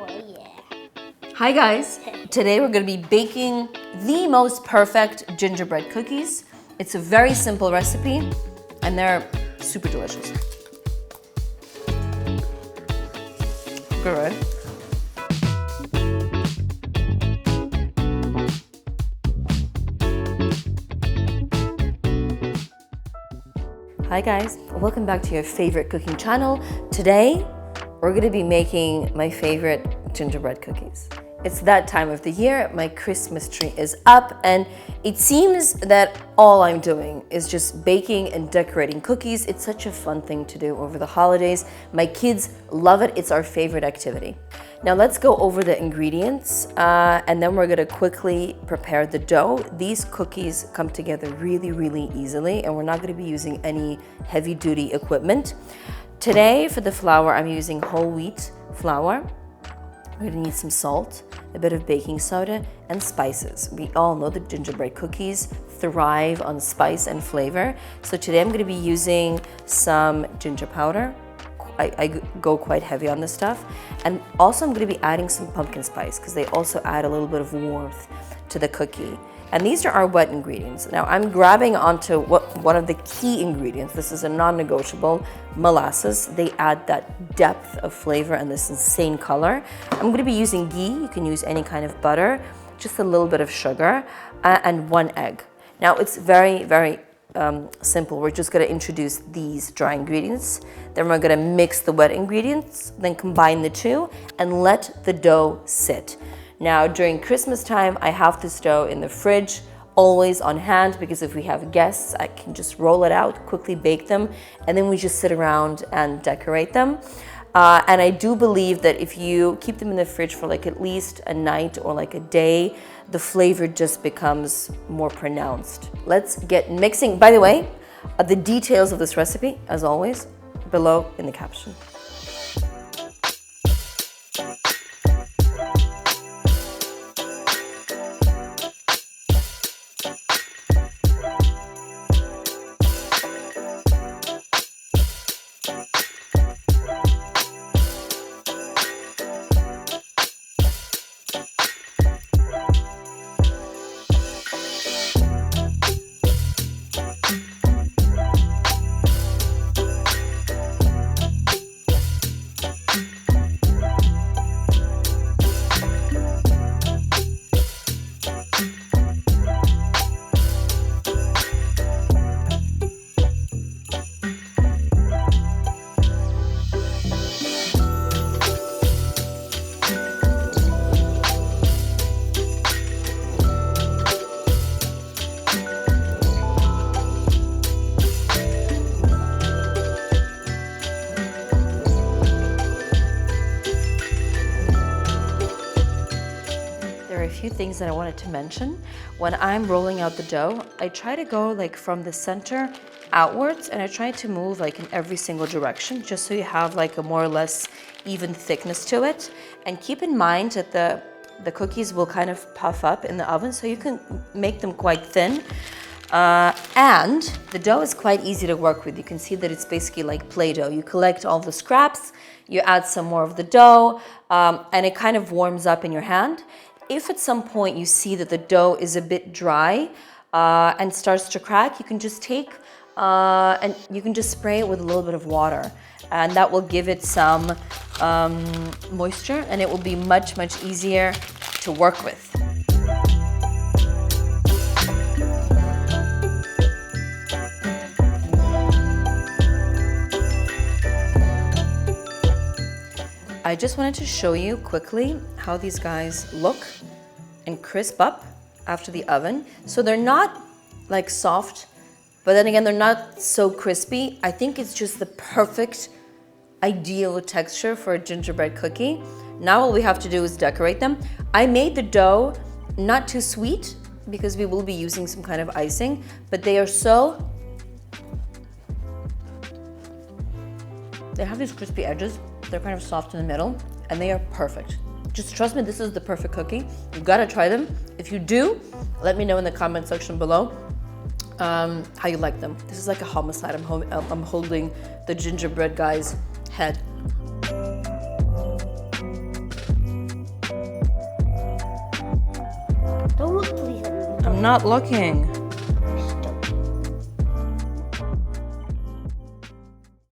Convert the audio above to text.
Hi guys! Today we're going to be baking the most perfect gingerbread cookies. It's a very simple recipe and they're super delicious. Good. Hi guys, welcome back to your favorite cooking channel. Today we're going to be making my favorite gingerbread cookies. It's that time of the year, my Christmas tree is up, and it seems that all I'm doing is just baking and decorating cookies. It's such a fun thing to do over the holidays. My kids love it, it's our favorite activity. Now let's go over the ingredients and then we're gonna quickly prepare the dough. These cookies come together really easily and we're not gonna be using any heavy duty equipment. Today for the flour, I'm using whole wheat flour. We're gonna need some salt, a bit of baking soda, and spices. We all know that gingerbread cookies thrive on spice and flavor. So today I'm gonna be using some ginger powder. I go quite heavy on this stuff. And also I'm gonna be adding some pumpkin spice because they also add a little bit of warmth to the cookie. And these are our wet ingredients. Now I'm grabbing onto one of the key ingredients. This is a non-negotiable, molasses. They add that depth of flavor and this insane color. I'm gonna be using ghee. You can use any kind of butter, just a little bit of sugar, and 1 egg. Now it's very simple. We're just gonna introduce these dry ingredients. Then we're gonna mix the wet ingredients, then combine the two and let the dough sit. Now, during Christmas time, I have this dough in the fridge, always on hand, because if we have guests, I can just roll it out, quickly bake them, and then we just sit around and decorate them. And I do believe that if you keep them in the fridge for like at least a night or like a day, the flavor just becomes more pronounced. Let's get mixing. By the way, the details of this recipe, as always, below in the caption. Few things that I wanted to mention. When I'm rolling out the dough, I try to go like from the center outwards and I try to move like in every single direction just so you have like a more or less even thickness to it. And keep in mind that the cookies will kind of puff up in the oven so you can make them quite thin. And the dough is quite easy to work with. You can see that it's basically like Play-Doh. You collect all the scraps, you add some more of the dough, and it kind of warms up in your hand. If at some point you see that the dough is a bit dry and starts to crack, you can just take and you can just spray it with a little bit of water. And that will give it some moisture and it will be much easier to work with. I just wanted to show you quickly how these guys look and crisp up after the oven. So they're not like soft, but then again, they're not so crispy. I think it's just the perfect ideal texture for a gingerbread cookie. Now all we have to do is decorate them. I made the dough not too sweet because we will be using some kind of icing, but they are they have these crispy edges. They're kind of soft in the middle and they are perfect. Just trust me, this is the perfect cookie. You've got to try them. If you do, let me know in the comment section below how you like them. This is like a homicide. I'm holding the gingerbread guy's head. not looking.